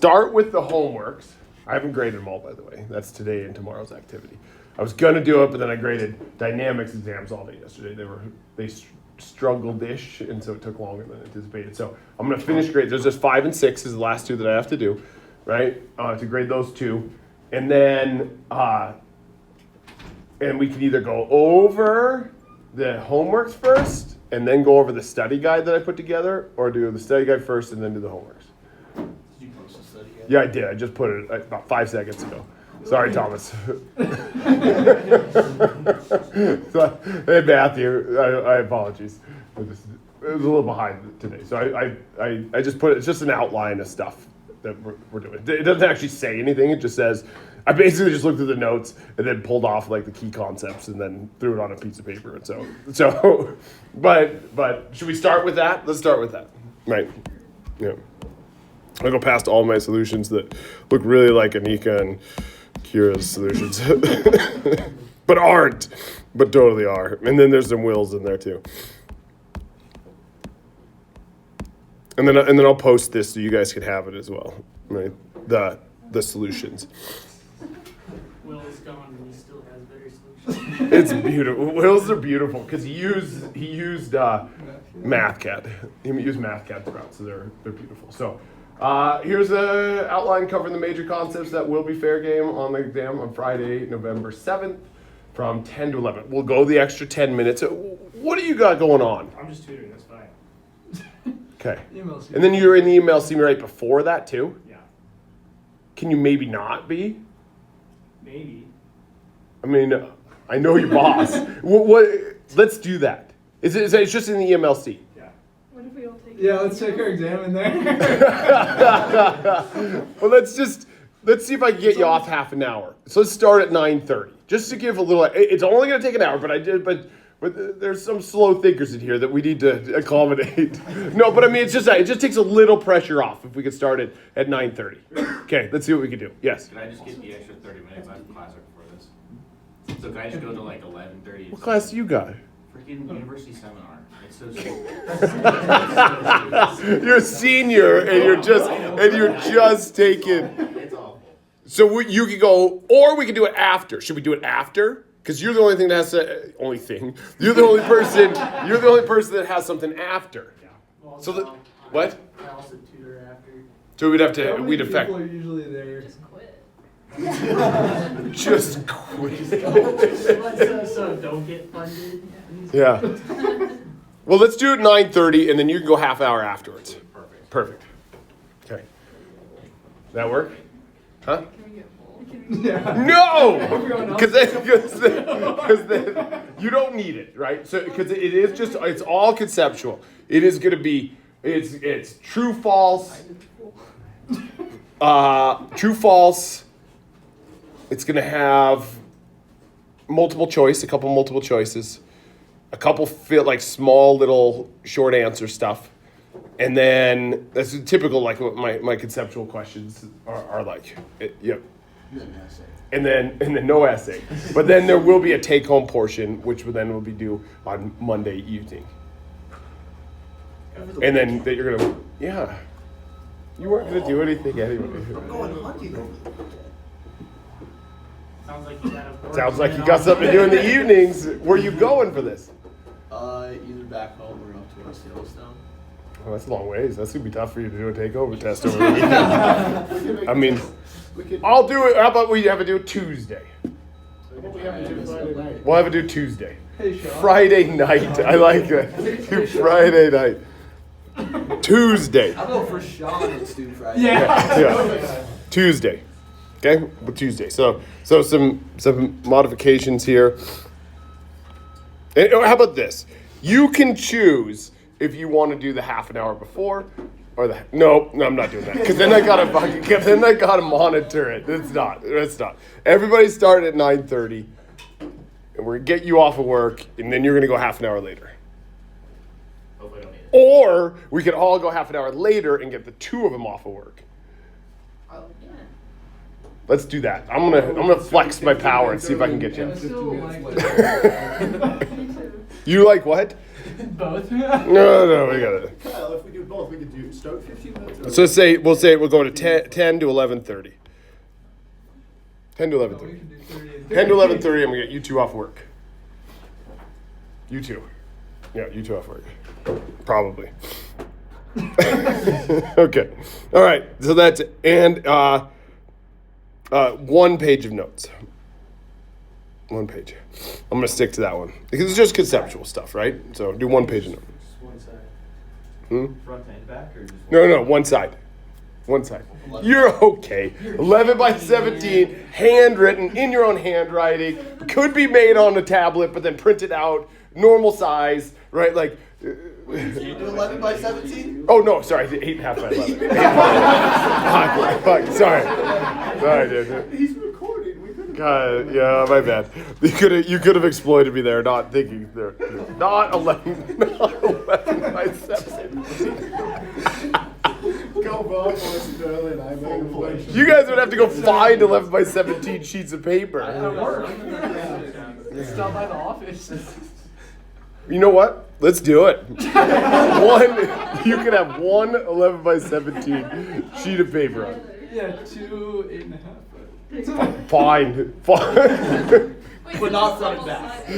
Start with the homeworks. I haven't graded them all, by the way. That's today and tomorrow's activity. I was gonna do it, but then I graded dynamics exams all day yesterday. They struggled-ish, and so it took longer than anticipated. So I'm gonna finish grade. There's just 5 and 6 is the last two that I have to do, right? To grade those two, and then and we can either go over the homeworks first, and then go over the study guide that I put together, or do the study guide first and then do the homeworks. Yeah, I did. I just put it about 5 seconds ago. Sorry, Thomas. So, hey, Matthew. I apologize. It was a little behind today. So I just put it. It's just an outline of stuff that we're doing. It doesn't actually say anything. It just says. I basically just looked through the notes and then pulled off like the key concepts and then threw it on a piece of paper. And so, but should we start with that? Let's start with that. Right. Yeah. I'll go past all my solutions that look really like Anika and Kira's solutions, but aren't, but totally are. And then there's some wills in there too. And then I'll post this so you guys can have it as well, right? The solutions. Will is gone and he still has better solutions. It's beautiful. Wills are beautiful because he used MathCAD. He used MathCAD throughout, so they're beautiful. So. Here's an outline covering the major concepts that will be fair game on the exam on Friday, November 7th from 10 to 11. We'll go the extra 10 minutes. What do you got going on? I'm just tutoring, that's fine. Okay. And then you're in the email see me right before that too? Yeah. Can you maybe not be? Maybe. I mean, I know your boss. What? Let's do that. It's just in the EMLC. Yeah, let's take our exam in there. Well, let's see if I can get you off half an hour. So let's start at 9:30, just to give a little. It's only going to take an hour, but there's some slow thinkers in here that we need to accommodate. No, but I mean, it just takes a little pressure off if we could start it at 9:30. Okay, let's see what we can do. Yes. Can I just get the extra 30 minutes? I have class right before this. So can I just go to like 11:30? What class do you got? Freaking university seminar. It's so stupid. You're a senior and you're just taking. It's awful. So you could go, or we could do it after. Should we do it after? Because you're the only thing that has to. Only thing. You're the only person. You're the only person that has something after. Yeah. Well, So what? I also tutor after. So we'd have How to. many We'd affect. people are usually there? Just quit. Just quit. So don't get funded. Yeah. Well, let's do it 9:30, and then you can go half hour afterwards. Perfect. Okay. That work? Huh? Yeah. No, because then you don't need it, right? So because it's all conceptual. It is going to be it's true false. True false. It's going to have multiple choice, a couple multiple choices. A couple feel like small little short answer stuff. And then that's typical like what my conceptual questions are like. Yep. And then no essay. But then there will be a take home portion, which will be due on Monday evening. And then that you're gonna you weren't gonna do anything anyway. I'm going hunting. Sounds like you got something to do in the evenings. Where are you going for this? Either back home or up to West Yellowstone. Well, that's a long ways. That's gonna be tough for you to do a takeover test over the weekend. I mean, I'll do it. How about we have it do it Tuesday? We'll have it do Tuesday. Hey, Sean. Friday night. I like that. Friday night. Tuesday. I'll go for Sean. Let's do Friday. Yeah. Tuesday. Okay, well, Tuesday. So some modifications here. And, how about this? You can choose if you want to do the half an hour before or the no, I'm not doing that because then I gotta monitor it. It's not. Everybody start at 9:30, and we're gonna get you off of work, and then you're gonna go half an hour later. Hopefully I don't need it. Or we could all go half an hour later and get the two of them off of work. Let's do that. I'm gonna flex my power and see if I can get you. Still You like what? Both. No, we got it. Kyle, if we do both know if we could start 15 minutes. Or So we'll go to 10 to 11:30. 10 to 11:30. 10 to 11:30. I'm gonna get you two off work. You two. Yeah, you two off work. Probably. Okay. All right. So that's it. And 1 page of notes. 1 page. I'm gonna stick to that one because it's just conceptual stuff, right? So do 1 page of notes. Just one side. Hmm? Front and back, or just No, one side. One side. You're okay. 11 by 17, handwritten in your own handwriting. Could be made on a tablet, but then printed out, normal size, right? Like. you do 11 by 17? Oh no, sorry, 8.5 by 11. Fuck, sorry, dude. He's recording. We could. God, yeah, my bad. You could have exploited me there, not thinking there. Not 11 by 17. Go Bob, Sterling, I made You guys would have to go find 11 by 17 sheets of paper. It's not by the office. You know what? Let's do it. You could have one 11 by 17 sheet of paper on it. Yeah, 2 8.5. Fine. But not front and back.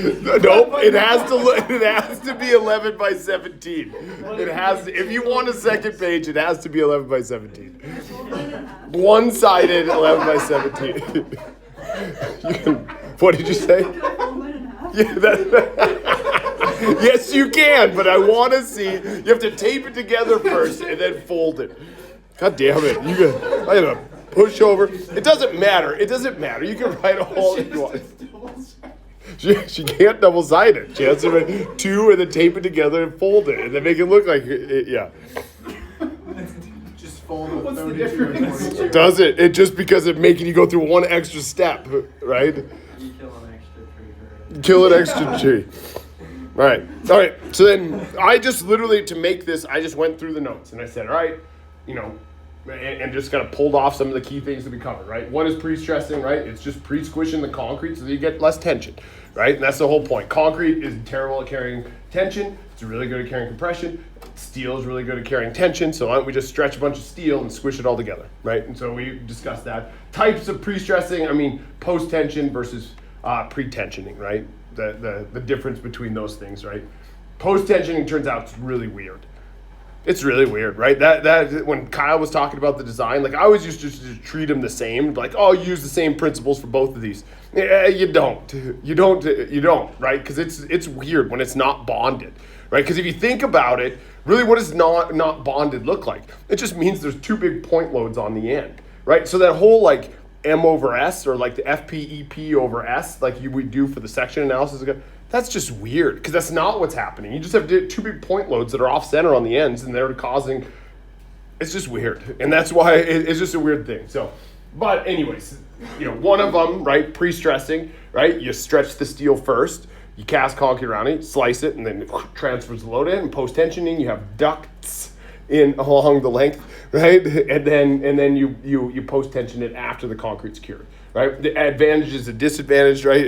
Nope. It has to be 11 by 17. It has to, if you want a second page, it has to be 11 by 17. One-sided 11 by 17. What did you say? Yeah, yes, you can, but I want to see. You have to tape it together first and then fold it. God damn it! I gotta push over. It doesn't matter. You can write all you want. She can't double-side it. She has to write 2 and then tape it together and fold it and then make it look like it, yeah. Just fold What's the 32 and difference? 42. Does it? It just because of making you go through one extra step, right? you kill an extra tree. Kill an extra tree. All right. So then I just literally, to make this, I just went through the notes and I said, all right, and just kind of pulled off some of the key things that we covered, right? One is pre-stressing, right? It's just pre-squishing the concrete so that you get less tension, right? And that's the whole point. Concrete is terrible at carrying tension. It's really good at carrying compression. Steel is really good at carrying tension. So why don't we just stretch a bunch of steel and squish it all together, right? And so we discussed that. Types of pre-stressing, post-tension versus pre-tensioning, right? The difference between those things, right? Post-tensioning turns out it's really weird. It's really weird, right? That when Kyle was talking about the design, like I always used to just treat them the same, like, oh, use the same principles for both of these. Yeah, you don't, right? Because it's weird when it's not bonded, right? Because if you think about it, really, what does not bonded look like? It just means there's 2 big point loads on the end, right? So that whole like M over S or like the FPEP over S, like you would do for the section analysis, that's just weird because that's not what's happening. You just have 2 big point loads that are off center on the ends and they're causing, it's just weird. And that's why it's just a weird thing. So, but anyways, one of them, right, pre-stressing, right, you stretch the steel first, you cast concrete around it, slice it, and then it transfers the load in. And post-tensioning, you have ducts along the length, right? And then you post-tension it after the concrete's cured, right? The advantage is a disadvantage, right?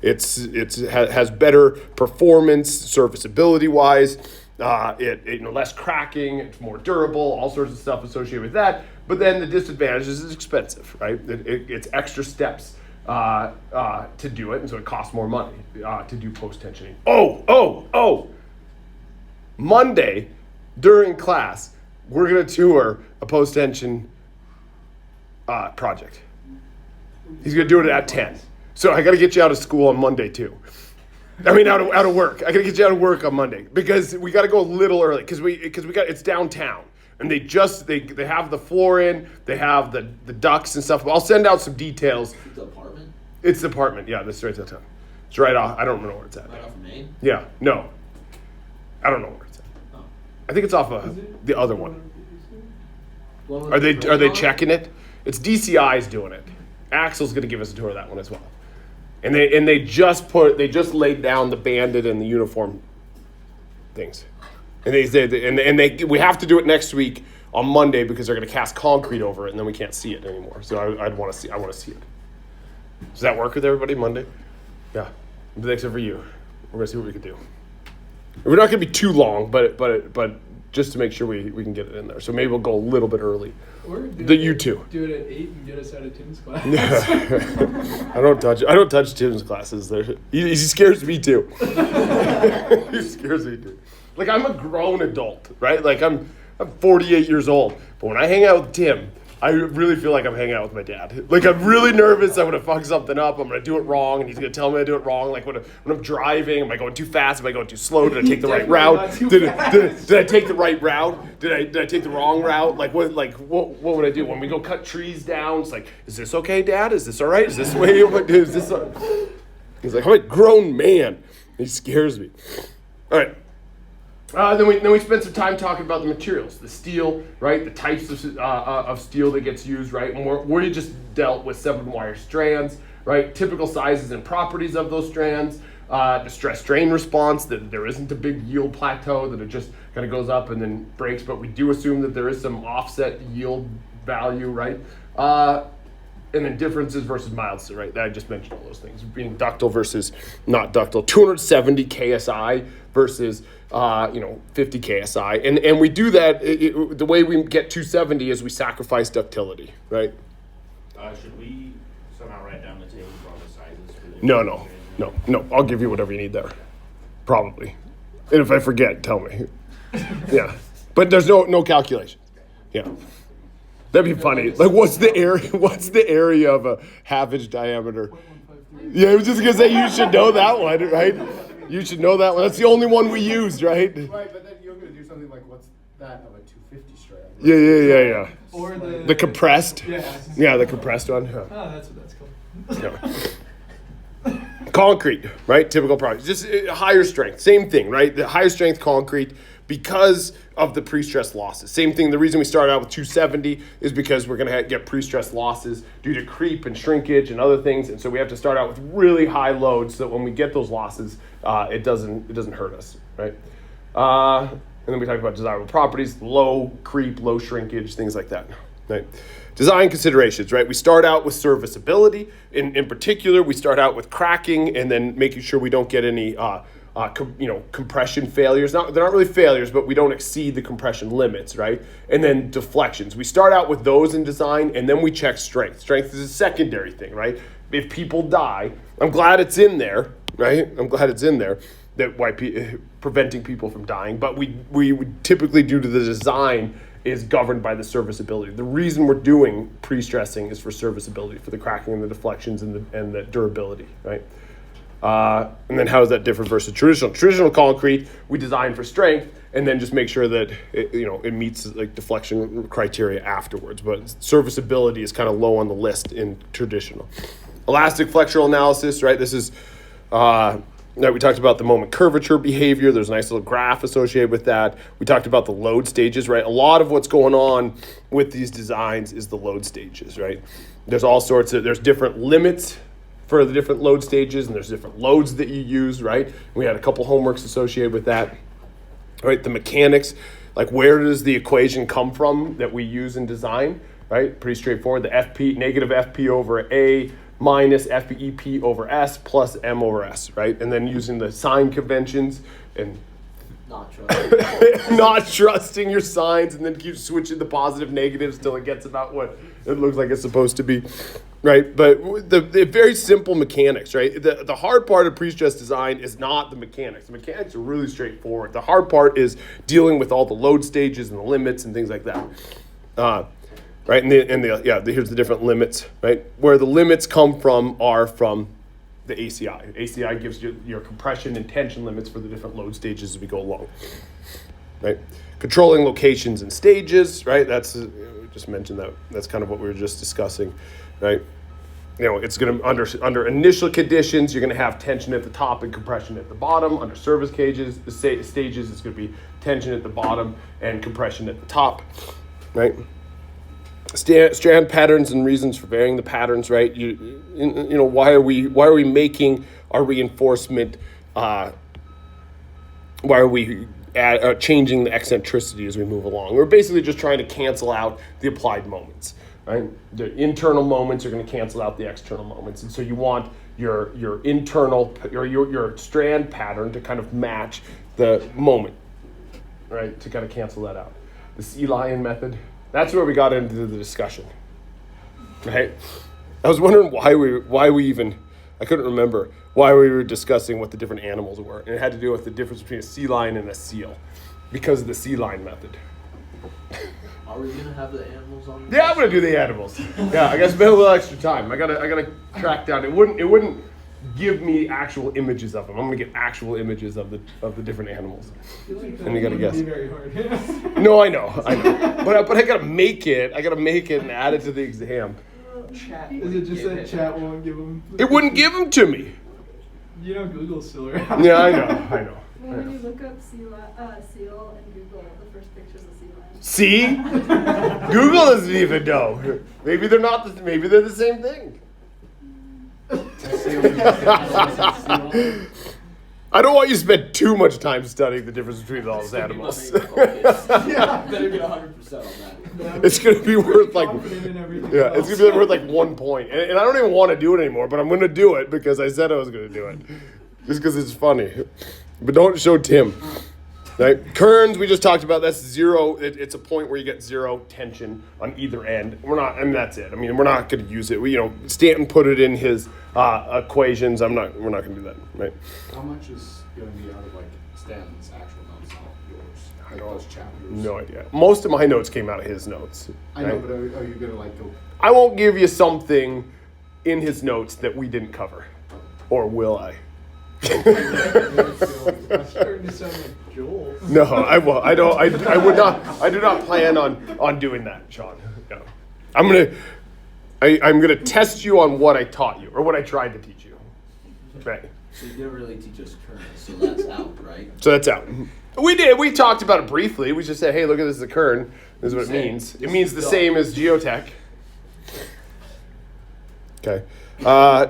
It has better performance, serviceability wise. Less cracking, it's more durable, all sorts of stuff associated with that. But then the disadvantage is it's expensive, right? It's extra steps to do it, and so it costs more money to do post-tensioning. Oh! Monday, during class, we're going to tour a post-tension project. He's going to do it at 10. So I got to get you out of school on Monday, too. Out of work. I got to get you out of work on Monday because we got to go a little early because it's downtown. And they have the floor in, they have the ducts and stuff. But I'll send out some details. The apartment? It's the apartment, yeah, that's right downtown. It's right off, I don't know where it's at. Right off of Main? Yeah, no. I don't know where it's at. Oh. I think it's off of the other one. One with Are the they building on it? checking it? It's DCI's doing it. Axel's gonna give us a tour of that one as well. And they just laid down the bandit and the uniform things. And we have to do it next week on Monday because they're gonna cast concrete over it and then we can't see it anymore. So I want to see it. Does that work with everybody Monday? Yeah. Except for you. We're gonna see what we can do. We're not gonna be too long, but just to make sure we can get it in there. So maybe we'll go a little bit early. Or do The it- U2. Do it at 8 and get us out of Tim's class. I don't touch Tim's classes. He scares me too. He scares me too. Like, I'm a grown adult, right? Like, I'm 48 years old, but when I hang out with Tim, I really feel like I'm hanging out with my dad. Like, I'm really nervous I'm gonna fuck something up. I'm gonna do it wrong, and he's gonna tell me I do it wrong. Like, when I'm driving, am I going too fast? Am I going too slow? Did I take the right Definitely not route? too Did fast. I take the right route? Did I take the wrong route? Like, what would I do when we go cut trees down? It's like, is this okay, Dad? Is this all right? Is this the way you want to do? Is this? He's like, I'm a grown man. He scares me. All right. Then we spent some time talking about the materials, the steel, right? The types of steel that gets used, right? And we just dealt with 7-wire strands, right? Typical sizes and properties of those strands, the stress strain response, that there isn't a big yield plateau, that it just kind of goes up and then breaks, but we do assume that there is some offset yield value, right? And then differences versus mild, right? I just mentioned all those things, being ductile versus not ductile. 270 KSI versus 50 KSI, and we do that. The way we get 270 is we sacrifice ductility, right? Should we somehow write down the table for all the sizes? For the No. I'll give you whatever you need there, probably. And if I forget, tell me. Yeah, but there's no calculation. Yeah. That'd be funny. Like, what's the area of a half-inch diameter? Yeah, I was just gonna say you should know that one, right? You should know that one. That's the only one we used, right? Right, but then you're going to do something like, what's that of a 250 strand? Yeah. Or The compressed. Yeah. The compressed one. Huh. Oh, that's what that's called. Yeah. Concrete, right? Typical product. Just higher strength. Same thing, right? The higher strength concrete because of the pre-stress losses. Same thing. The reason we started out with 270 is because we're going to get pre-stress losses due to creep and shrinkage and other things. And so we have to start out with really high loads so that when we get those losses, it doesn't hurt us, right? And then we talked about desirable properties, low creep, low shrinkage, things like that, right? Design considerations, right? We start out with serviceability. In particular, we start out with cracking and then making sure we don't get any compression failures. They're not really failures, but we don't exceed the compression limits, right? And then deflections. We start out with those in design, and then we check strength. Strength is a secondary thing, right? If people die, I'm glad it's in there, right? I'm glad it's in there, that preventing people from dying. But we typically, due to the design, is governed by the serviceability. The reason we're doing pre-stressing is for serviceability, for the cracking and the deflections and the durability, right? And then how does that differ versus traditional concrete? We design for strength and then just make sure that it meets like deflection criteria afterwards. But serviceability is kind of low on the list in traditional. Elastic flexural analysis, right? This is we talked about the moment curvature behavior. There's a nice little graph associated with that. We talked about the load stages, right? A lot of what's going on with these designs is the load stages, right? There's different limits for the different load stages, and there's different loads that you use, right? We had a couple homeworks associated with that, right? The mechanics, like where does the equation come from that we use in design, right? Pretty straightforward. The FP, negative FP over A minus FEP over S plus M over S, right? And then using the sign conventions and Not true. not trusting your signs and then keep switching the positive negatives till it gets about what it looks like it's supposed to be, right? But the very simple mechanics, right? The hard part of pre-stress design is not the mechanics. The mechanics are really straightforward. The hard part is dealing with all the load stages and the limits and things like that. Right, here's the different limits, right? Where the limits come from are from the ACI. ACI gives you your compression and tension limits for the different load stages as we go along, right? Controlling locations and stages, right? That's, we just mentioned that. That's kind of what we were just discussing, right? It's going to, under initial conditions, you're going to have tension at the top and compression at the bottom. Under service stages, it's going to be tension at the bottom and compression at the top, right? Strand patterns and reasons for varying the patterns, right? Why are we making our reinforcement? Why are we changing the eccentricity as we move along? We're basically just trying to cancel out the applied moments, right? The internal moments are going to cancel out the external moments, and so you want your internal your strand pattern to kind of match the moment. right, to kind of cancel that out. The sea lion method, that's where we got into the discussion, right? I was wondering why we even, I couldn't remember why we were discussing what the different animals were. And it had to do with the difference between a sea lion and a seal because of the sea lion method. Are we gonna have the animals on? Yeah, I'm gonna do the animals. Yeah, I gotta spend a little extra time. I gotta track down. It wouldn't give me actual images of them. I'm gonna get actual images of the different animals. I feel like that And you gotta wouldn't guess. be very hard. No, I know. But I gotta make it. I gotta make it and add it to the exam. Chat. Is it just that chat won't give them? It wouldn't give them to me. You know, Google's still around. Yeah, I know. Well, when you look up seal in Google, the first picture's a sea lion. See? Google doesn't even know. Maybe they're not. Maybe they're the same thing. I don't want you to spend too much time studying the difference between all those animals. Yeah, better get 100% on that. It's gonna be worth like, Confident in everything yeah, it's else. gonna be worth like 1 point, and I don't even want to do it anymore. But I'm gonna do it because I said I was gonna do it, just because it's funny. But don't show Tim. Right? Kerns, we just talked about. That's zero. It's a point where you get zero tension on either end. We're not, and that's it. I mean, we're not going to use it. Stanton put it in his equations. We're not going to do that, right? How much is going to be out of like Stanton's actual notes, not yours? Like those chapters. No idea. Most of my notes came out of his notes. I know, right? but are you going to like go? I won't give you something in his notes that we didn't cover, or will I? It's starting to sound like Joel. No, I won't. I don't. I would not. I do not plan on doing that, Sean. No. I'm gonna test you on what I taught you or what I tried to teach you. Right. So you didn't really teach us current, so that's out, right? So that's out. We did. We talked about it briefly. We just said, hey, look at this is a kern. This is what it Same. means. It This means is the dumb. same as geotech. Okay.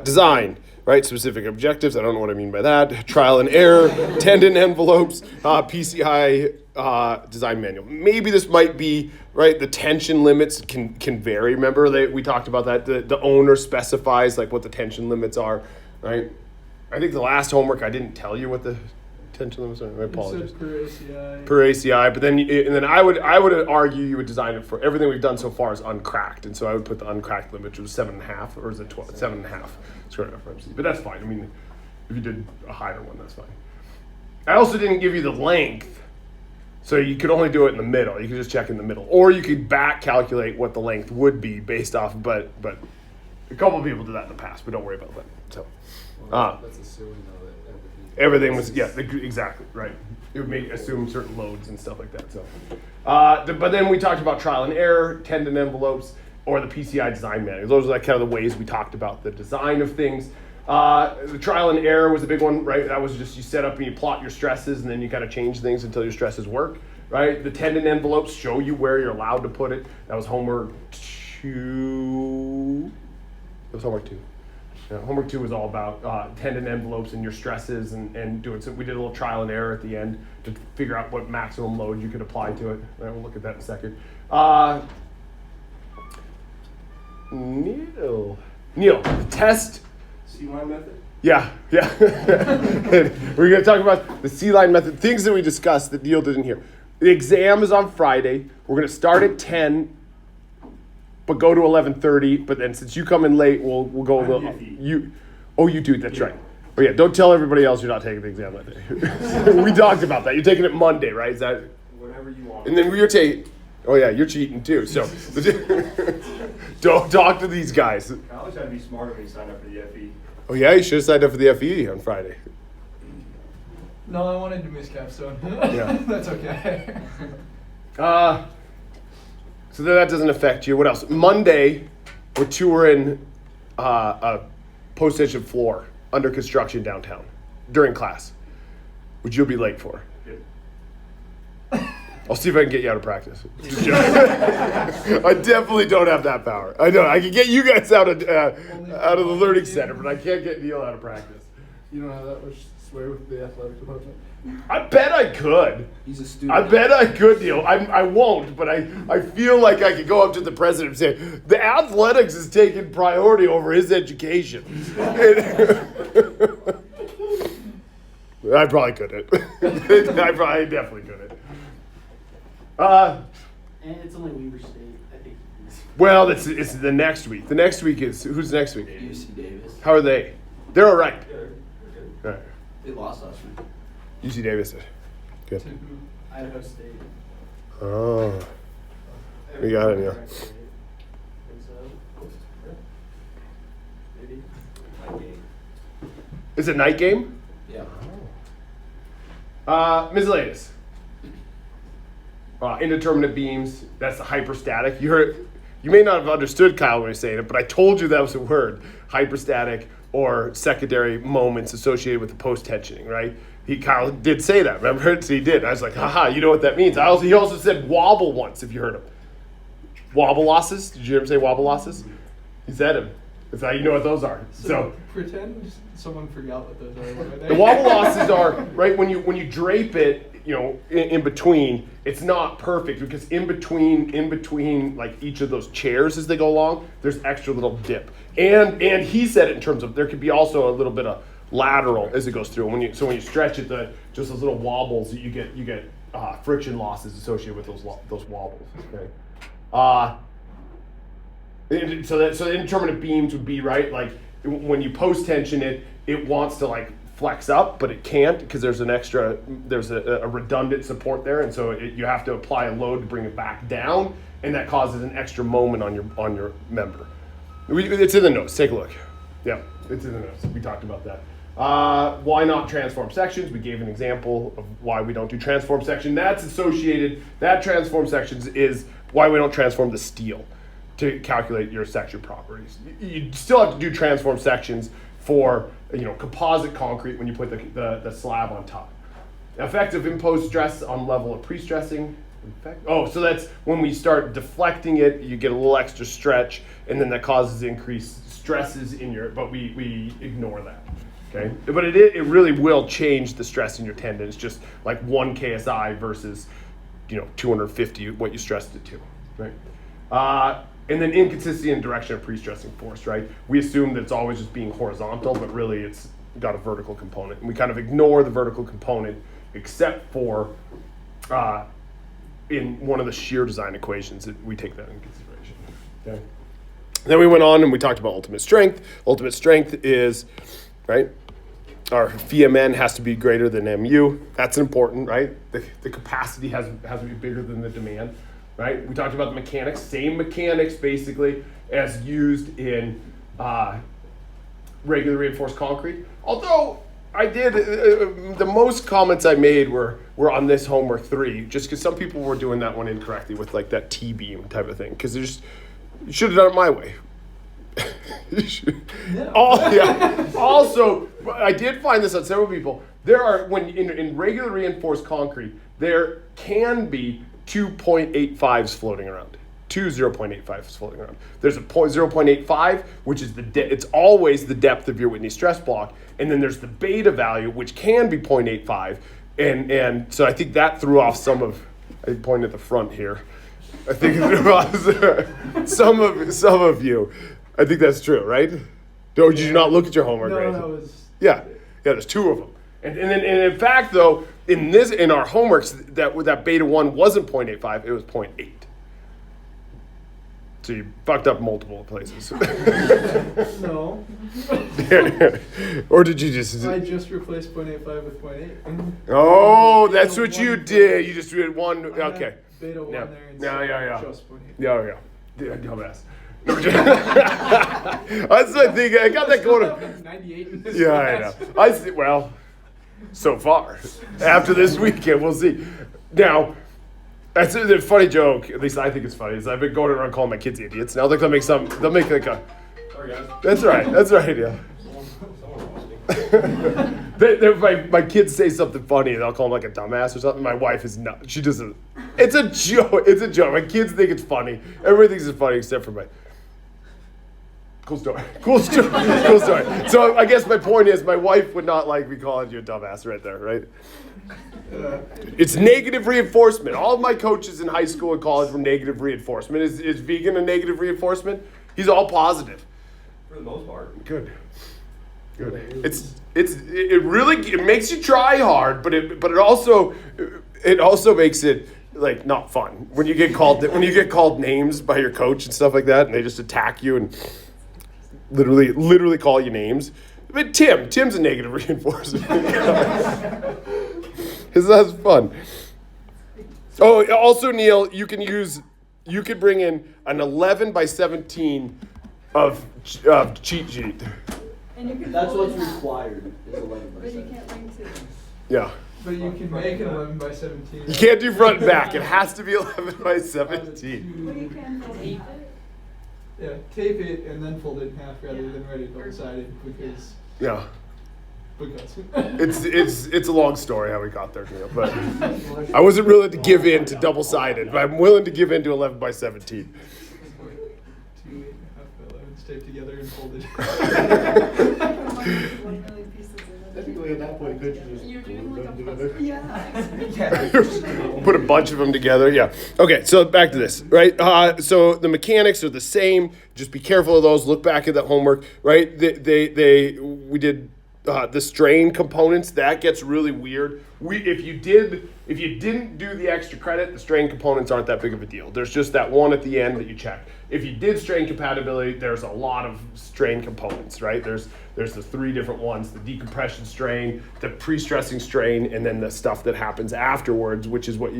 Design. Right, specific objectives. I don't know what I mean by that. Trial and error, tendon envelopes, PCI design manual. Maybe this might be right. The tension limits can vary. Remember we talked about that. The owner specifies like what the tension limits are. Right. I think the last homework I didn't tell you what the tension limits are. I apologize. It said per ACI. Per ACI, but then I would argue you would design it for everything we've done so far is uncracked, and so I would put the uncracked limit, which was 7.5, or is it 12? 7.5 square root of MC. But that's fine. I mean, if you did a higher one, that's fine. I also didn't give you the length, so you could only do it in the middle. You could just check in the middle, or you could back calculate what the length would be based off. But a couple of people did that in the past, but don't worry about that. So. That's assuming though that Everything was, exactly, right. It would assume certain loads and stuff like that, so. But then we talked about trial and error, tendon envelopes, or the PCI design manual. Those are like kind of the ways we talked about the design of things. The trial and error was a big one, right? That was just you set up and you plot your stresses and then you kind of change things until your stresses work, right? The tendon envelopes show you where you're allowed to put it. That was homework 2. It was homework 2. Yeah, homework 2 was all about tendon envelopes and your stresses and doing so. We did a little trial and error at the end to figure out what maximum load you could apply to it. Right, we'll look at that in a second. Neil, the test. C-line method? Yeah. We're going to talk about the C-line method, things that we discussed that Neil didn't hear. The exam is on Friday. We're going to start at 10. But go to 11:30. But then since you come in late, we'll go a little. You do. That's right. Oh yeah. Don't tell everybody else you're not taking the exam that day. We talked about that. You're taking it Monday, right? Is that? Whatever you want. And then we were taking. Oh yeah, you're cheating too. So don't talk to these guys. College had to be smarter when you signed up for the FE. Oh yeah, you should have signed up for the FE on Friday. No, I wanted to miss capstone. Yeah. That's okay. So that doesn't affect you. What else? Monday, we're touring a post-station floor under construction downtown during class, which you'll be late for. I'll see if I can get you out of practice. I definitely don't have that power. I know I can get you guys out of the learning center, but I can't get Neil out of practice. You don't have that much sway with the athletic department? I bet I could. He's a student. I bet I could, Neil. I won't, but I feel like I could go up to the president and say, the athletics is taking priority over his education. I probably couldn't. I definitely couldn't. And it's only Weaver State, I think. Well, it's the next week. The next week is who's next week? UC Davis. How are they? They're all right. All right. They lost last week. UC Davis did. Good. To who? Idaho State. Oh. We got it, yeah. Think so. Maybe. Is it night game? Yeah. Miscellaneous. Indeterminate beams. That's the hyperstatic. You may not have understood Kyle when he was saying it, but I told you that was a word. Hyperstatic or secondary moments associated with the post-tensioning, right? Kyle did say that, remember? So he did. I was like, haha, you know what that means. He also said wobble once, if you heard him. Wobble losses? Did you hear him say wobble losses? He said them. That's how you know what those are. So pretend someone forgot what those are. Right the wobble losses are right when you drape it, in between. It's not perfect because in between like each of those chairs as they go along, there's extra little dip. And he said it in terms of there could be also a little bit of lateral as it goes through. When you stretch it, just those little wobbles, you get friction losses associated with those wobbles. Okay. So the indeterminate beams would be right like when you post tension it wants to like flex up, but it can't because there's a redundant support there, and so you have to apply a load to bring it back down, and that causes an extra moment on your member. It's in the notes. Take a look. Yeah, it's in the notes. We talked about that. Why not transform sections? We gave an example of why we don't do transform section. That transform sections is why we don't transform the steel to calculate your section properties. You still have to do transform sections for composite concrete when you put the slab on top. Effective imposed stress on level of pre-stressing. So that's when we start deflecting it, you get a little extra stretch, and then that causes increased stresses but we ignore that. Okay, but it really will change the stress in your tendon. It's just like 1 KSI versus 250 what you stressed it to, right? And then inconsistency in direction of pre-stressing force, right? We assume that it's always just being horizontal, but really it's got a vertical component. And we kind of ignore the vertical component except for in one of the shear design equations, we take that into consideration. Okay. Then we went on and we talked about ultimate strength. Ultimate strength is, right, our VMN has to be greater than MU. That's important, right? The capacity has to be bigger than the demand. Right? We talked about the mechanics, same mechanics basically as used in regular reinforced concrete. Although I did, the most comments I made were on this homework 3, just because some people were doing that one incorrectly with like that T-beam type of thing. Because you should have done it my way. Also, I did find this on several people. There are, when in regular reinforced concrete, there can be 2.85s floating around. 2 0.85s floating around. There's a 0.85, which is it's always the depth of your Whitney stress block, and then there's the beta value, which can be 0.85, and so I think that threw off some of. I point at the front here. I think it threw off some of you. I think that's true, right? Did you not look at your homework? No, right? that was. Yeah. There's 2 of them, and in fact though. In our homeworks, that beta 1 wasn't 0.85, it was 0.8. So you fucked up multiple places. No. Or did you just? I just replaced 0.85 with 0.8. Oh, that's what you did. You just did one. Okay. Beta 1 Yeah. there and Yeah. just 0.8. Yeah. Dumbass. That's my thing. I got that going. 98 in this Yeah, I class. know. I see. Well, so far. After this weekend, we'll see. Now, that's a funny joke. At least I think it's funny. Is I've been going around calling my kids idiots. Now they'll make like a. Sorry, guys. That's right. That's right. Yeah. Someone my kids say something funny and I'll call them like a dumbass or something. My wife is not. She doesn't. It's a joke. It's a joke. My kids think it's funny. Everybody thinks it's funny except for my. Cool story. Cool story. So I guess my point is my wife would not like me calling you a dumbass right there, right? It's negative reinforcement. All of my coaches in high school and college were negative reinforcement. Is vegan a negative reinforcement? He's all positive. For the most part. Good. It really makes you try hard, but it also makes it like not fun when you get called names by your coach and stuff like that, and they just attack you and literally call you names. But Tim's a negative reinforcement. Because that's fun. Oh, also Neil, you could bring in an 11 by 17 of cheat sheet. And you can That's fold what's it in half, required, is 11 by but you 7. can't bring two. Yeah. But you can make an 11 by 17. You can't do front and back. It has to be 11 by Well, 17. you can fold it in half. Yeah, tape it and then fold it in half rather than write it double-sided because. Yeah. It's a long story how we got there, Neil, but I wasn't willing to give in to double-sided, but I'm willing to give in to 11 by 17. 2 8.5 by 11s taped together and folded. 1 million pieces in it. Technically, at that point, could you just You're glue doing like them a together? Yeah. Put a bunch of them together, yeah. Okay, so back to this, right? So the mechanics are the same. Just be careful of those. Look back at the homework, right? We did the strain components. That gets really weird. If you didn't do the extra credit, the strain components aren't that big of a deal. There's just that one at the end that you check. If you did strain compatibility, there's a lot of strain components, right? There's the 3 different ones: the decompression strain, the pre-stressing strain, and then the stuff that happens afterwards, which is what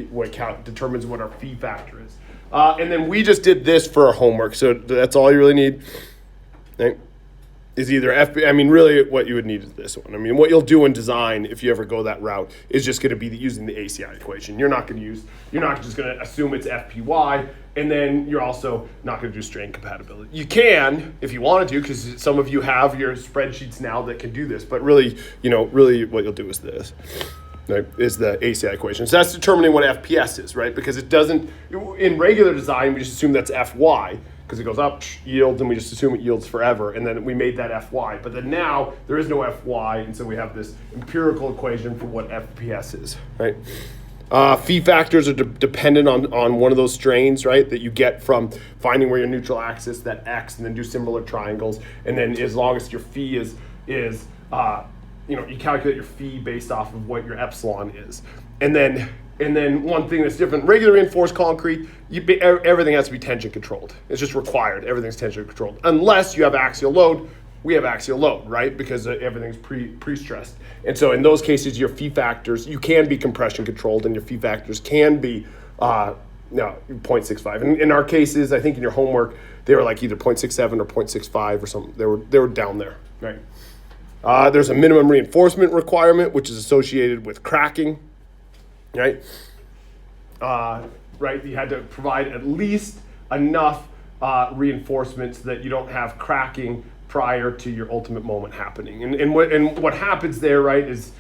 determines what our fee factor is. And then we just did this for our homework, so that's all you really need. Right? Is either really what you would need is this one. I mean, what you'll do in design if you ever go that route is just going to be using the ACI equation. You're not just going to assume it's FPY, and then you're also not going to do strain compatibility. You can if you wanted to, because some of you have your spreadsheets now that can do this, but really what you'll do is this. Right, is the ACI equation. So that's determining what FPS is, right? Because it doesn't, in regular design, we just assume that's FY, because it goes up, yield, and we just assume it yields forever, and then we made that FY. But then now, there is no FY, and so we have this empirical equation for what FPS is, right? Fee factors are dependent on one of those strains, right, that you get from finding where your neutral axis, that X, and then do similar triangles, and then as long as your fee is you calculate your fee based off of what your epsilon is. And then one thing that's different, regular reinforced concrete, everything has to be tension controlled. It's just required, everything's tension controlled. Unless you have axial load, we have axial load, right? Because everything's pre-stressed. And so in those cases, your fee factors, you can be compression controlled, and your fee factors can be 0.65. And in our cases, I think in your homework, they were like either 0.67 or 0.65 or something. They were down there, right? There's a minimum reinforcement requirement, which is associated with cracking, right? Right, you had to provide at least enough reinforcement so that you don't have cracking prior to your ultimate moment happening. And what happens there, right, is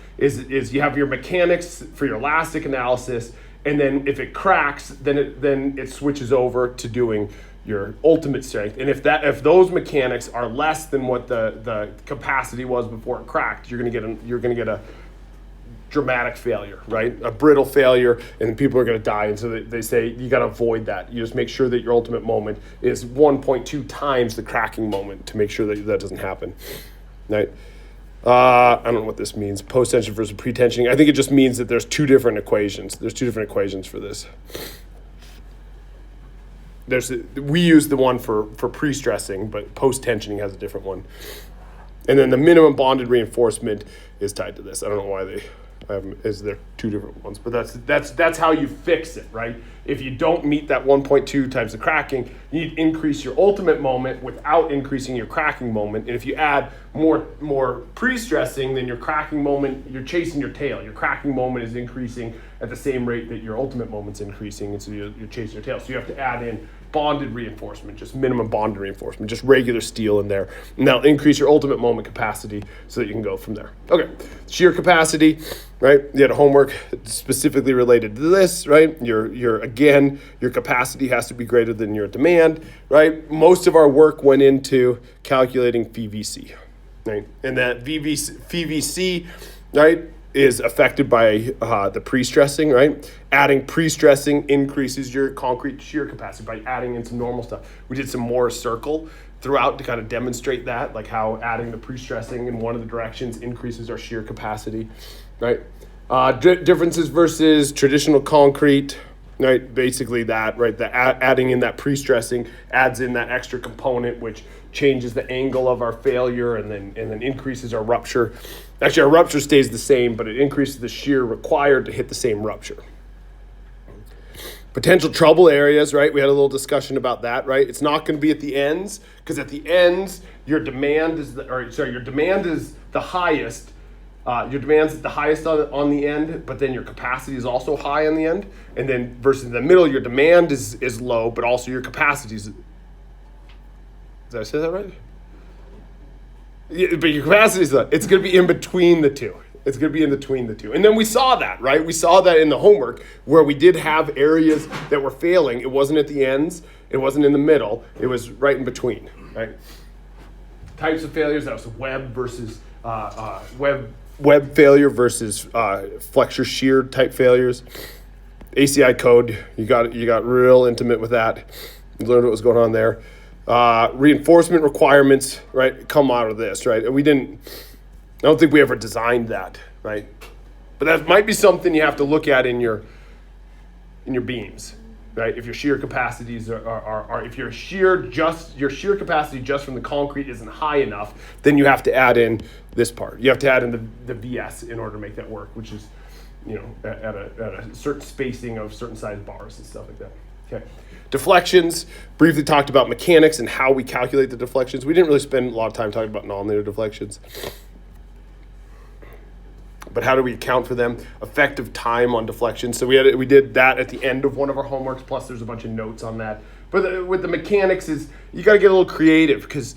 you have your mechanics for your elastic analysis, and then if it cracks, then it switches over to doing your ultimate strength. And if those mechanics are less than what the capacity was before it cracked, you're gonna get a dramatic failure, right? A brittle failure, and people are gonna die. And so they say you gotta avoid that. You just make sure that your ultimate moment is 1.2 times the cracking moment to make sure that doesn't happen, right? I don't know what this means. Post-tension versus pre-tension. I think it just means that there's 2 different equations. There's 2 different equations for this. We use the one for pre-stressing, but post-tensioning has a different one. And then the minimum bonded reinforcement is tied to this. I don't know why they is there 2 different ones, but that's how you fix it, right? If you don't meet that 1.2 times the cracking, you need to increase your ultimate moment without increasing your cracking moment. And if you add more pre-stressing, then your cracking moment, you're chasing your tail. Your cracking moment is increasing at the same rate that your ultimate moment's increasing, and so you're chasing your tail. So you have to add in bonded reinforcement, just minimum bonded reinforcement, just regular steel in there. And that'll increase your ultimate moment capacity so that you can go from there. Okay, shear capacity, right? You had a homework specifically related to this, right? Your capacity has to be greater than your demand, right? Most of our work went into calculating VVC, right? And that VVC, right, is affected by the pre-stressing, right? Adding pre-stressing increases your concrete shear capacity by adding in some normal stuff. We did some Morris circle throughout to kind of demonstrate that, like how adding the pre-stressing in one of the directions increases our shear capacity, right? Differences versus traditional concrete, right? Basically that, right? Adding in that pre-stressing adds in that extra component, which changes the angle of our failure and then increases our rupture. Actually, our rupture stays the same, but it increases the shear required to hit the same rupture. Potential trouble areas, right? We had a little discussion about that, right? It's not going to be at the ends, because at the ends, your demand is the highest. Your demand's at the highest on the end, but then your capacity is also high on the end. And then versus in the middle, your demand is low, but also your capacity is. Did I say that right? Yeah, but your capacity is it's going to be in between the two. It's going to be in between the two. And then we saw that, right? We saw that in the homework where we did have areas that were failing. It wasn't at the ends. It wasn't in the middle. It was right in between, right? Types of failures, that was web versus web failure versus flexure shear type failures. ACI code, you got real intimate with that. You learned what was going on there. Reinforcement requirements, right, come out of this, right? I don't think we ever designed that, right? But that might be something you have to look at in your beams, right? If your shear capacities are if your shear capacity just from the concrete isn't high enough, then you have to add in this part. You have to add in the VS in order to make that work, which is, at a certain spacing of certain size bars and stuff like that. Okay. Deflections, briefly talked about mechanics and how we calculate the deflections. We didn't really spend a lot of time talking about nonlinear deflections. But how do we account for them? Effective time on deflection. So we did that at the end of one of our homeworks, plus there's a bunch of notes on that. But with the mechanics is you got to get a little creative because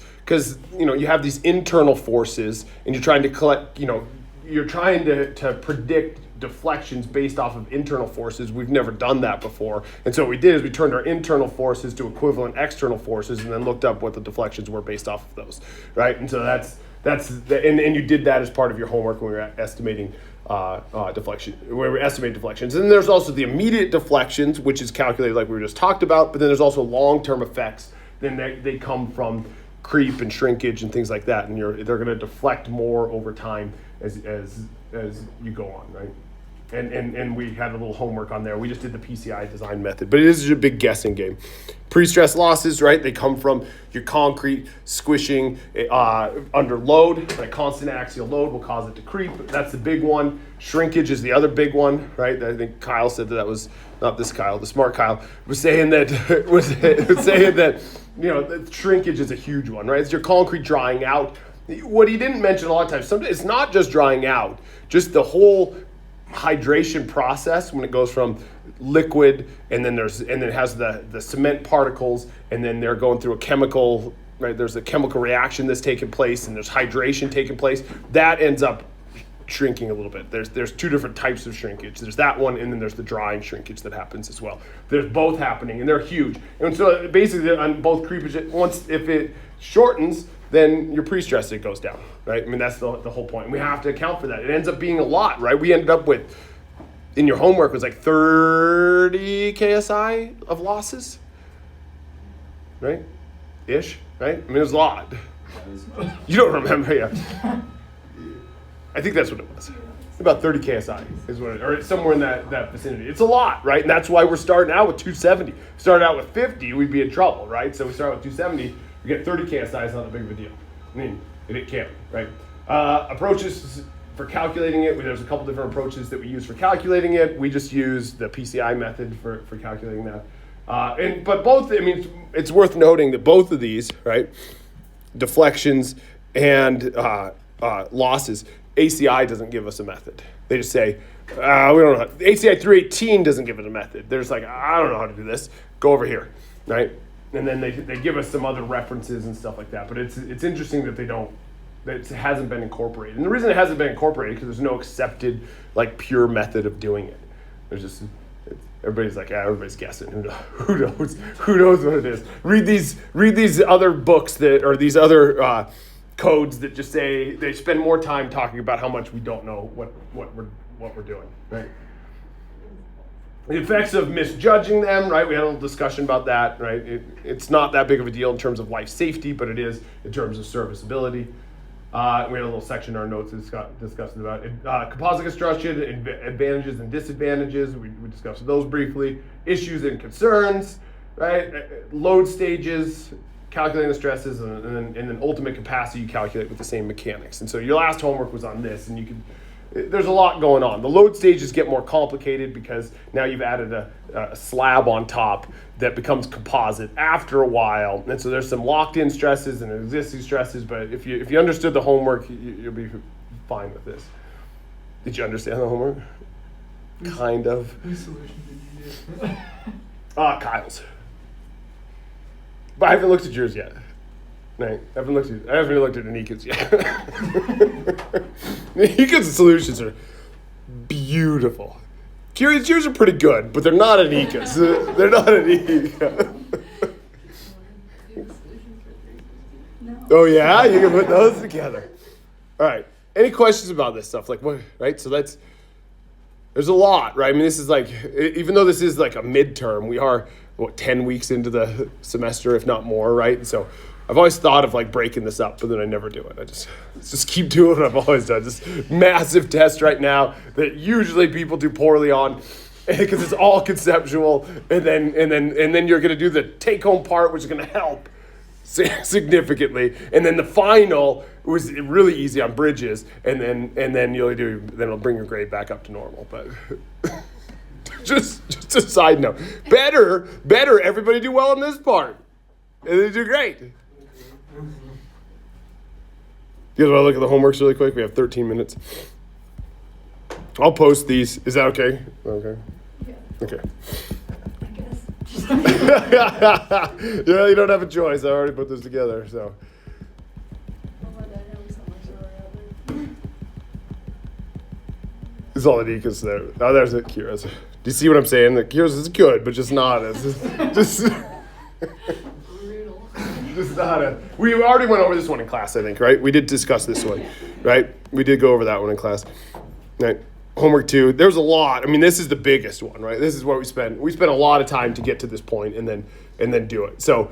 you have these internal forces and you're trying to collect, you're trying to predict deflections based off of internal forces. We've never done that before. And so what we did is we turned our internal forces to equivalent external forces and then looked up what the deflections were based off of those, right? And so and you did that as part of your homework when we were estimating deflection, where we estimate deflections. And then there's also the immediate deflections, which is calculated like we just talked about, but then there's also long-term effects. Then they come from creep and shrinkage and things like that, and they're going to deflect more over time as you go on, right? And we had a little homework on there. We just did the PCI design method, but it is a big guessing game. Pre-stress losses, right? They come from your concrete squishing under load. That constant axial load will cause it to creep. That's the big one. Shrinkage is the other big one, right? I think Kyle said that was not this Kyle, the smart Kyle was saying that that shrinkage is a huge one, right? It's your concrete drying out. What he didn't mention a lot of times, sometimes it's not just drying out, just the whole hydration process when it goes from liquid and then it has the cement particles and then they're going through a chemical, right? There's a chemical reaction that's taking place and there's hydration taking place. That ends up shrinking a little bit. There's two different types of shrinkage. There's that one and then there's the drying shrinkage that happens as well. There's both happening and they're huge. And so basically on both creepage, if it shortens, then your pre-stress, it goes down, right? I mean, that's the whole point. And we have to account for that. It ends up being a lot, right? We ended up with, in your homework, it was like 30 KSI of losses, right? Ish, right? I mean, it was a lot. You don't remember, yeah. I think that's what it was. About 30 KSI is what or somewhere in that vicinity. It's a lot, right? And that's why we're starting out with 270. Started out with 50, we'd be in trouble, right? So we start with 270. You get 30 KSI, it's not that big of a deal. I mean, it can't, right? Approaches for calculating it, there's a couple different approaches that we use for calculating it. We just use the PCI method for calculating that. But both, I mean, it's worth noting that both of these, right, deflections and losses, ACI doesn't give us a method. They just say, we don't know. ACI 318 doesn't give it a method. They're just like, I don't know how to do this. Go over here, right? And then they give us some other references and stuff like that. But it's interesting that it hasn't been incorporated. And the reason it hasn't been incorporated because there's no accepted like pure method of doing it. There's just everybody's like, everybody's guessing. Who knows what it is? Read these other books or these other codes that just say they spend more time talking about how much we don't know what we're doing, right? The effects of misjudging them, right? We had a little discussion about that, right? It's not that big of a deal in terms of life safety, but it is in terms of serviceability. We had a little section in our notes discussing about it. Composite construction, advantages and disadvantages. We discussed those briefly. Issues and concerns, right? Load stages, calculating the stresses, and then ultimate capacity you calculate with the same mechanics. And so your last homework was on this, and there's a lot going on. The load stages get more complicated because now you've added a slab on top that becomes composite after a while. And so there's some locked in stresses and existing stresses, but if you understood the homework, you'll be fine with this. Did you understand the homework? Kind of. Whose solution did you use? Kyle's. But I haven't looked at yours yet. Right. I haven't looked at Anika's yet. Anika's solutions are beautiful. Kira's yours are pretty good, but they're not Anika's. They're not Anika. No. Oh yeah, you can put those together. All right. Any questions about this stuff? Like what? Right. So there's a lot, right? I mean, this is like, even though this is like a midterm, we are 10 weeks into the semester, if not more, right? And so I've always thought of like breaking this up, but then I never do it. I just keep doing what I've always done. This massive test right now that usually people do poorly on because it's all conceptual, and then you're going to do the take-home part, which is going to help significantly, and then the final was really easy on bridges, and then it'll bring your grade back up to normal. But just a side note, better everybody do well on this part, and they do great. You guys want to look at the homeworks really quick? We have 13 minutes. I'll post these. Is that okay? Okay. Yeah, Okay. I guess. Yeah, you don't have a choice. I already put this together, so. Oh my God, I have so much story out there. It's all Anika's there. Oh, there's it, Kira's. Do you see what I'm saying? The Kira's is good, but just not as just Brutal. just not a. We already went over this one in class, I think, right? We did discuss this one, right? We did go over that one in class, right? Homework 2. There's a lot. I mean, this is the biggest one, right? This is what we spent a lot of time to get to this point, and then do it. So,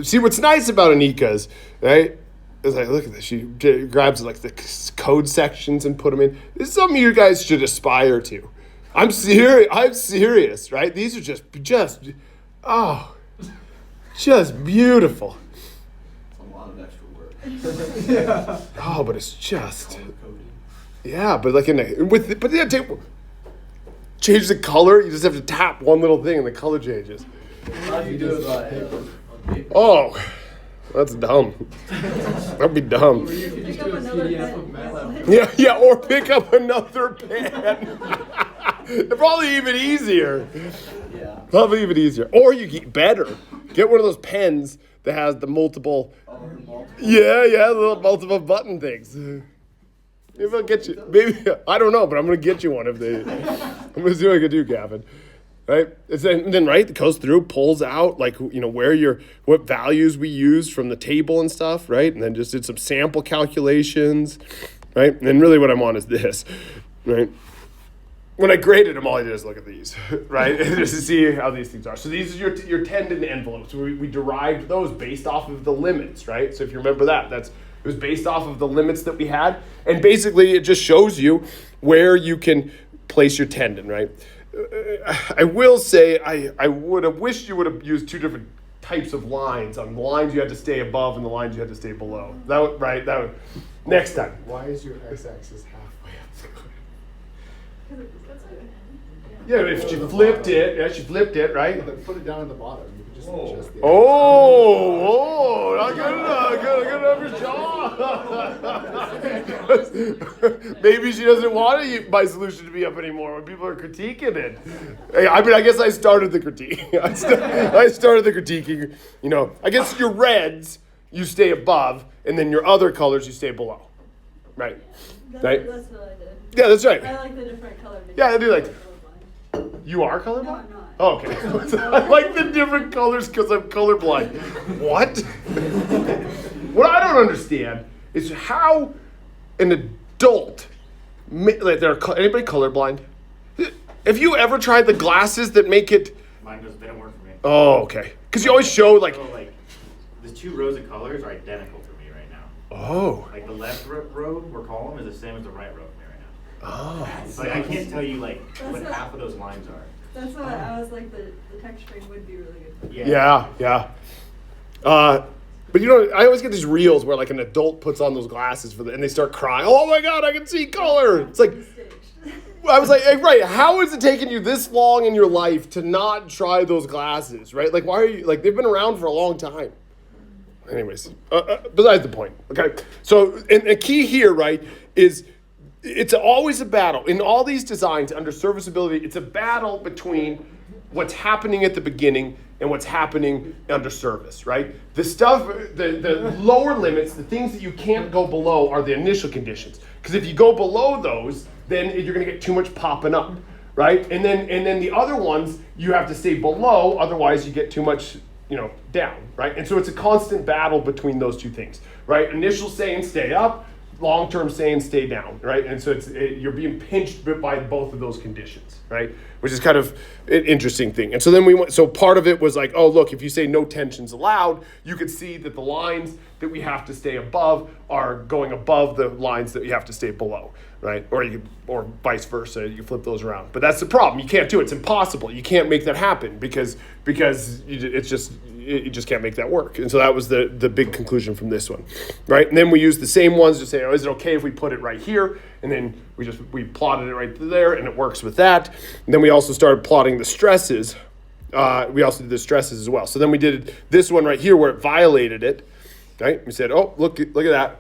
see what's nice about Anika's, right? Is like, look at this. She grabs like the code sections and put them in. This is something you guys should aspire to. I'm serious, right? These are just beautiful. It's a lot of extra work. Yeah. Oh, but it's just, Color coding. yeah, but like change the color. You just have to tap one little thing and the color changes. How do you do it on paper? Oh, that's dumb. That'd be dumb. Or you could just Pick do a up another PDF pen. of MATLAB. Yeah, or pick up another pen. Probably even easier. Yeah. Probably even easier. Or you get better. Get one of those pens that has the multiple. Oh, multiple. Yeah, the little multiple button things. Maybe I'll get you. Maybe I don't know, but I'm gonna get you one if they. I'm gonna see what I can do, Gavin. Right? And then right, it goes through, pulls out like what values we used from the table and stuff, right? And then just did some sample calculations, right? And then really what I'm on is this, right? When I graded them, all I did is look at these, right? Just to see how these things are. So these are your tendon envelopes. We derived those based off of the limits, right? So if you remember that, it was based off of the limits that we had. And basically it just shows you where you can place your tendon, right? I will say I would have wished you would have used two different types of lines. On the lines you had to stay above and the lines you had to stay below. That would next time. Why is your x-axis halfway up the cliff? Yeah, if she flipped it, right? Then put it down at the bottom. You can just adjust the Not good enough, John. Maybe she doesn't want my solution to be up anymore when people are critiquing it. I mean, I guess I started the critique. I started the critiquing. I guess your reds, you stay above, and then your other colors, you stay below. Right? Right? That's what I did. Yeah, that's right. I like the different color. Yeah, I do like. You are colorblind? No, I'm not. Oh, okay. I like the different colors because I'm colorblind. What? What I don't understand is how an adult, anybody colorblind? Have you ever tried the glasses that make it? Mine they don't work for me. Oh, okay. Because you always show like. So, the two rows of colors are identical for me right now. Oh. Like the left road we're calling is the same as the right road right now. Oh. It's like I can't tell you like That's what not- half of those lines are. That's why I was like, the texturing would be really good. Yeah. But you know, I always get these reels where like an adult puts on those glasses and they start crying. Oh my God, I can see color. It's like, I was like, hey, right, how is it taking you this long in your life to not try those glasses, right? Like, why are you, like, they've been around for a long time. Anyways, besides the point, okay? So, and the key here, right, is it's always a battle. In all these designs under serviceability, it's a battle between what's happening at the beginning and what's happening under service, right? The stuff, the lower limits, the things that you can't go below are the initial conditions. Because if you go below those, then you're gonna get too much popping up, right? And then the other ones, you have to stay below, otherwise you get too much, down, right? And so it's a constant battle between those two things, right? Initial saying stay up, long-term saying stay down, right? And so you're being pinched by both of those conditions, right? Which is kind of an interesting thing. And so then so part of it was like, oh, look, if you say no tensions allowed, you could see that the lines that we have to stay above are going above the lines that you have to stay below, right? Or vice versa, you flip those around. But that's the problem. You can't do it. It's impossible. You can't make that happen because you just can't make that work. And so that was the big conclusion from this one, right? And then we used the same ones to say, oh, is it okay if we put it right here? And then we plotted it right there, and it works with that. And then we also started plotting the stresses. We also did the stresses as well. So then we did this one right here where it violated it, right? We said, oh, look at that.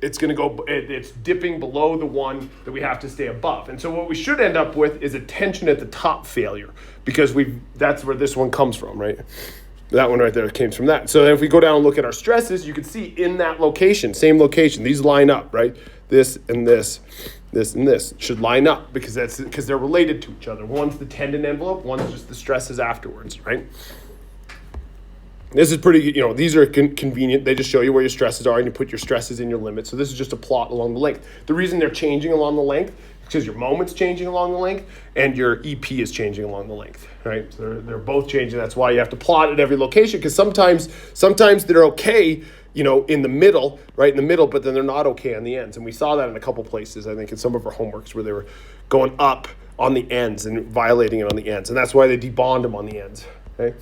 It's going to go, it's dipping below the one that we have to stay above. And so what we should end up with is a tension at the top failure because that's where this one comes from, right? That one right there came from that. So then if we go down and look at our stresses, you can see in that location, same location, these line up, right? This and this, this and this should line up because they're related to each other. One's the tendon envelope, one's just the stresses afterwards, right? This is pretty, these are convenient. They just show you where your stresses are and you put your stresses in your limits. So this is just a plot along the length. The reason they're changing along the length is because your moment's changing along the length and your EP is changing along the length, right? So they're both changing. That's why you have to plot at every location because sometimes they're okay, in the middle, right in the middle, but then they're not okay on the ends. And we saw that in a couple places, I think, in some of our homeworks where they were going up on the ends and violating it on the ends. And that's why they debond them on the ends, okay?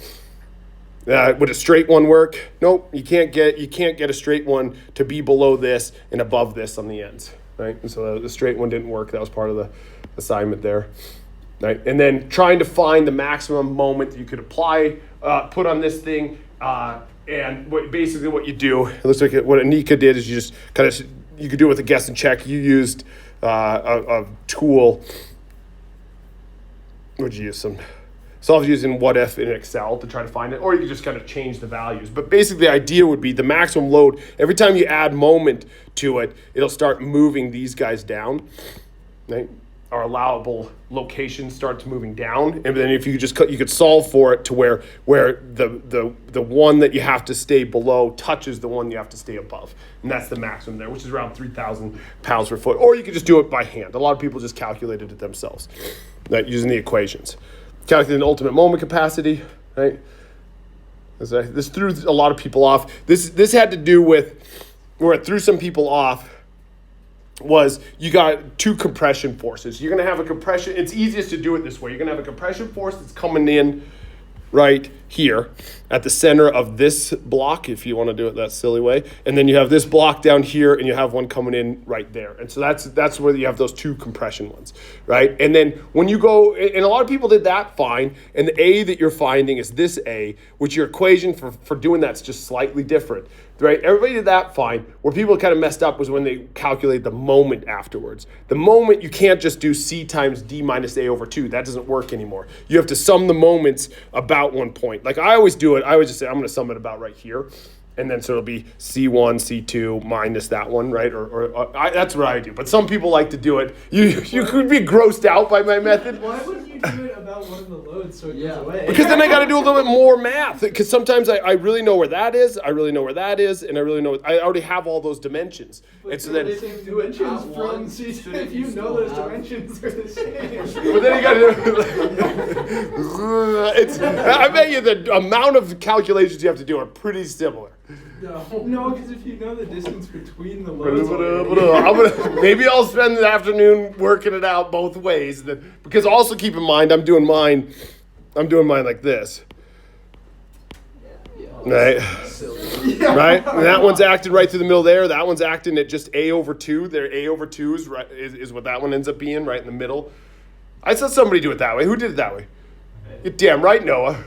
Would a straight one work? Nope, you can't get a straight one to be below this and above this on the ends, right? And so the straight one didn't work. That was part of the assignment there, right? And then trying to find the maximum moment that you could apply, put on this thing, and basically what you do, it looks like what Anika did is you just you could do it with a guess and check. You used a tool. What did you use? So I was using what if in Excel to try to find it, or you could just kind of change the values. But basically the idea would be the maximum load, every time you add moment to it, it'll start moving these guys down, right? Our allowable location starts moving down. And then if you could solve for it to where the one that you have to stay below touches the one you have to stay above. And that's the maximum there, which is around 3,000 pounds per foot. Or you could just do it by hand. A lot of people just calculated it themselves, right, using the equations. Calculating the ultimate moment capacity, right? This threw a lot of people off. This had to do with, where it threw some people off, was you got two compression forces. You're going to have a compression. It's easiest to do it this way. You're going to have a compression force that's coming in right here at the center of this block, if you want to do it that silly way. And then you have this block down here, and you have one coming in right there. And so that's where you have those two compression ones, right? And then when you go, and a lot of people did that fine, and the A that you're finding is this A, which your equation for doing that's just slightly different, right? Everybody did that fine. Where people kind of messed up was when they calculate the moment afterwards. The moment, you can't just do C times D minus A over 2. That doesn't work anymore. You have to sum the moments about one point. Like I always do it. I always just say, I'm going to sum it about right here. And then so it'll be C1, C2 minus that one, right? That's what I do. But some people like to do it. You could be grossed out by my method. Why wouldn't you do it about one of the loads so it goes away? Because then I got to do a little bit more math. Because sometimes I really know where that is. I really know where that is. And I really know, I already have all those dimensions. But and so then, they take dimensions from C. If you know those dimensions are the same. but then you got to I bet you the amount of calculations you have to do are pretty similar. No, because if you know the distance between the loads, already- Maybe I'll spend the afternoon working it out both ways. Because also keep in mind, I'm doing mine like this, right? Right? And that one's acting right through the middle there. That one's acting at just A over 2. Their A over 2 is, right, is what that one ends up being, right in the middle. I saw somebody do it that way. Who did it that way? You're damn right, Noah.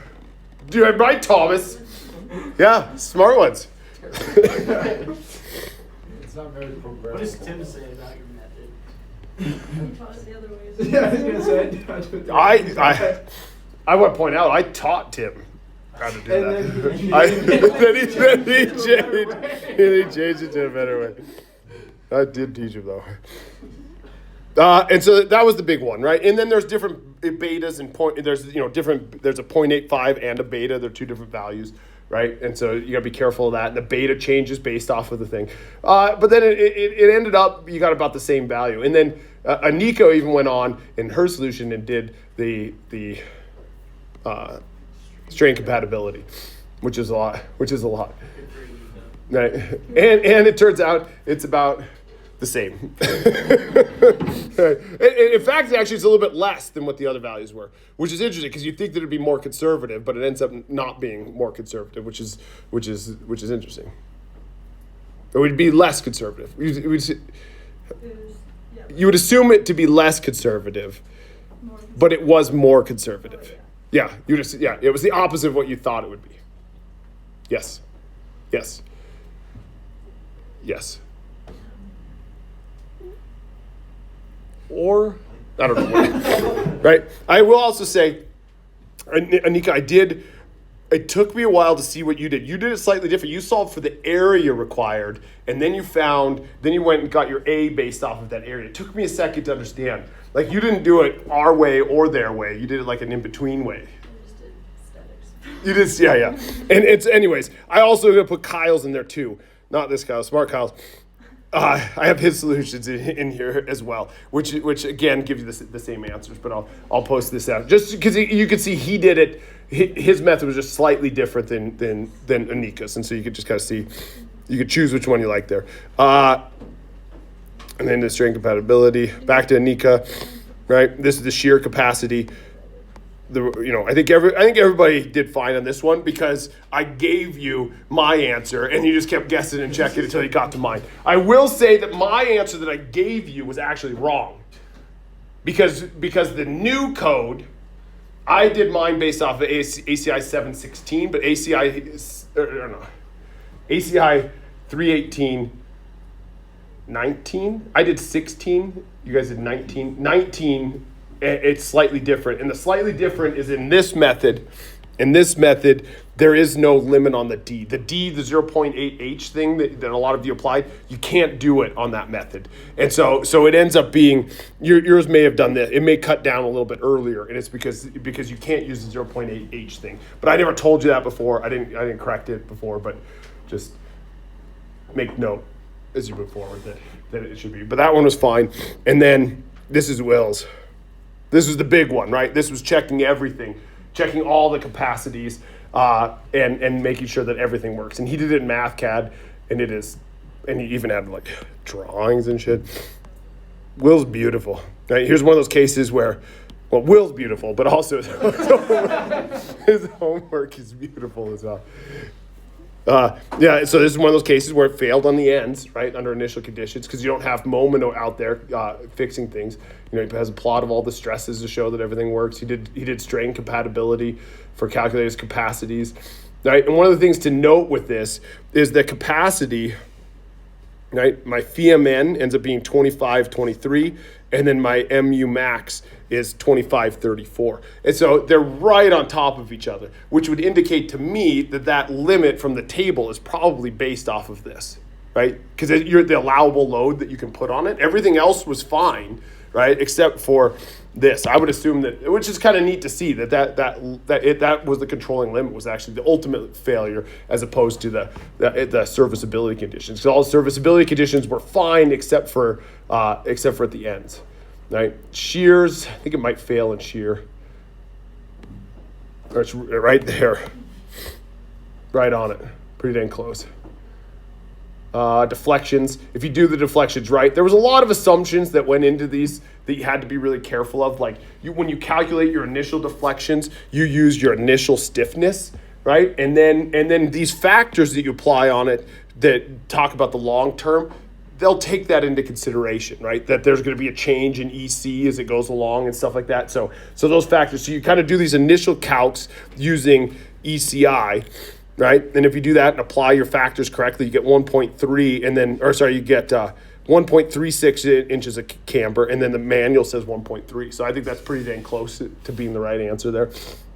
You're right, Thomas. Yeah, smart ones. It's not very progressive. What does Tim say about your method? You taught it the other way. Yeah, I was gonna say. I do it the way. I want to point out, I taught Tim how to do And that. then he- Then he changed it to a better way. I did teach him though. And so that was the big one, right? And then there's different betas and there's a 0.85 and a beta. They're two different values, right? And so you gotta be careful of that. And the beta changes based off of the thing. But then it ended up, you got about the same value. And then Anika even went on in her solution and did the strain compatibility, which is a lot. Good for you, though. Right. And it turns out it's about the same. In fact, actually, it's a little bit less than what the other values were, which is interesting because you think that it'd be more conservative, but it ends up not being more conservative, which is interesting. It would be less conservative. It was, yeah, You would assume it to be less conservative, more but it was more conservative. Oh, Yeah, it was the opposite of what you thought it would be. Yes. Yes. Yes. Or, I don't know. Right? I will also say, Anika, it took me a while to see what you did. You did it slightly different. You solved for the area required, and then you went and got your A based off of that area. It took me a second to understand. Like, you didn't do it our way or their way. You did it like an in-between way. I just did statics. You just, yeah. And it's, anyways, I also gonna put Kyle's in there too. Not this Kyle, Smart Kyle's. I have his solutions in here as well, which again give you the same answers, but I'll post this out just because you could see he did it. His method was just slightly different than Anika's, and so you could just kind of see, you could choose which one you like there. And then the strain compatibility. Back to Anika, right? This is the shear capacity. I think everybody did fine on this one because I gave you my answer and you just kept guessing and checking until you got to mine. I will say that my answer that I gave you was actually wrong because the new code, I did mine based off of ACI 716, but ACI 318 19. I did 16. You guys did 19. 19. It's slightly different, and the slightly different is in this method. In this method, there is no limit on the D. The D, the 0.8H thing that a lot of you applied, you can't do it on that method. And so it ends up being, yours may have done this. It may cut down a little bit earlier, and it's because you can't use the 0.8H thing. But I never told you that before. I didn't correct it before, but just make note as you move forward that it should be. But that one was fine. And then this is Will's. This was the big one, right? This was checking everything, checking all the capacities, and making sure that everything works. And he did it in MathCAD, and he even had like drawings and shit. Will's beautiful. Right? Here's one of those cases where, well, Will's beautiful, but also his homework is beautiful as well. So this is one of those cases where it failed on the ends, right, under initial conditions, because you don't have Momino out there fixing things. He has a plot of all the stresses to show that everything works. He did strain compatibility for calculating his capacities, right? And one of the things to note with this is the capacity, right? My phi-mn ends up being 2523, and then my mu max is 2534. And so they're right on top of each other, which would indicate to me that limit from the table is probably based off of this, right? Because you're the allowable load that you can put on it. Everything else was fine, right? Except for this. I would assume that, which is kind of neat to see that was the controlling limit, was actually the ultimate failure as opposed to the serviceability conditions. Because all the serviceability conditions were fine except for at the ends. Right? Shears, I think it might fail in shear. Or it's right there. Right on it. Pretty dang close. deflections. If you do the deflections right, there was a lot of assumptions that went into these that you had to be really careful of. Like when you calculate your initial deflections, you use your initial stiffness, right? And then these factors that you apply on it that talk about the long term, they'll take that into consideration, right? That there's going to be a change in EC as it goes along and stuff like that. So those factors. So you kind of do these initial calcs using ECI, right? And if you do that and apply your factors correctly, you get 1.3, and then, you get 1.36 inches of camber, and then the manual says 1.3. So I think that's pretty dang close to being the right answer there,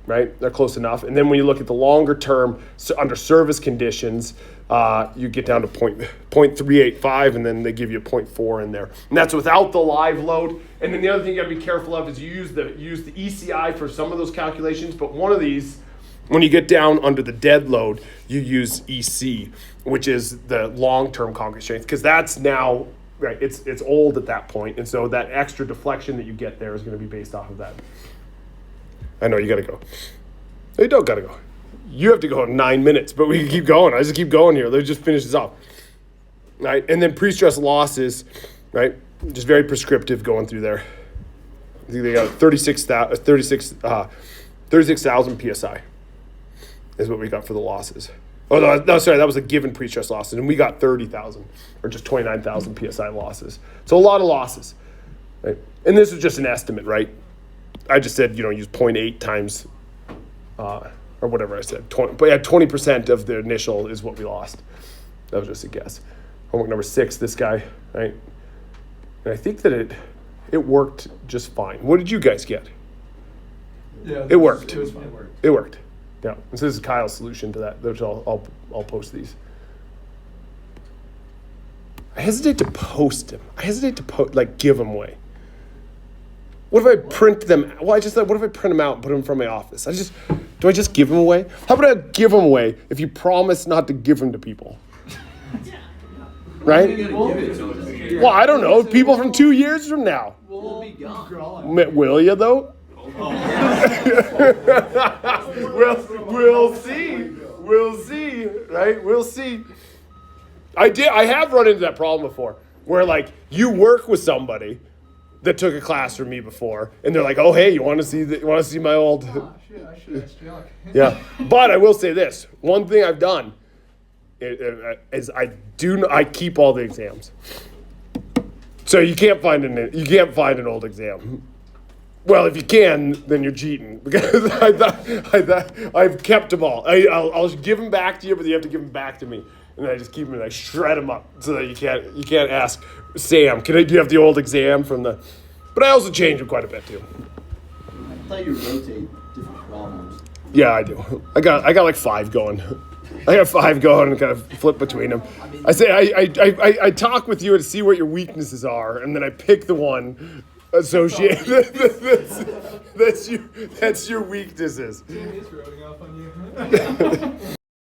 right? They're close enough. And then when you look at the longer term, so under service conditions, you get down to 0.385, and then they give you a 0.4 in there. And that's without the live load. And then the other thing you gotta be careful of is you use the ECI for some of those calculations, but one of these, when you get down under the dead load, you use EC, which is the long-term concrete strength, because that's now, right, it's old at that point, and so that extra deflection that you get there is going to be based off of that. I know you got to go. No, you don't got to go. You have to go in 9 minutes, but we can keep going. I just keep going here. Let's just finish this off. Right, and then pre-stress losses, right, just very prescriptive going through there. I think they got 36,000 PSI. Is what we got for the losses. Oh, no, sorry, that was a given pre-stress losses, and we got 30,000, or just 29,000 PSI losses. So a lot of losses, right? And this is just an estimate, right? I just said, use 0.8 times, or whatever I said, 20, but yeah, 20% of the initial is what we lost. That was just a guess. Homework number 6, this guy, right? And I think that it worked just fine. What did you guys get? Yeah, It was fine. It worked. Yeah, and so this is Kyle's solution to that, which I'll post these. I hesitate to post them. I hesitate to give them away. What if I print them? Well, I just thought, what if I print them out and put them from my office? Do I just give them away? How about I give them away if you promise not to give them to people? Right? Well, I don't know. People from 2 years from now. We'll be gone. Will you though? We'll see. We'll see, right? We'll see. I have run into that problem before, where you work with somebody that took a class from me before, and they're like, "Oh, hey, you want to see my old?" Ah, shit, I should ask Jock. Yeah, but I will say this: one thing I've done is I keep all the exams, so you can't find an old exam. Well, if you can, then you're cheating, because I thought I've kept them all. I'll give them back to you, but you have to give them back to me, and I just keep them and I shred them up so that you can't ask Sam, do you have the old exam from the? But I also change them quite a bit too. I thought you rotate different problems. Yeah, I do. I got 5 going. I got 5 going and kind of flip between them. I say I talk with you to see what your weaknesses are, and then I pick the one associated. that's your weaknesses. Sam is rubbing off on you.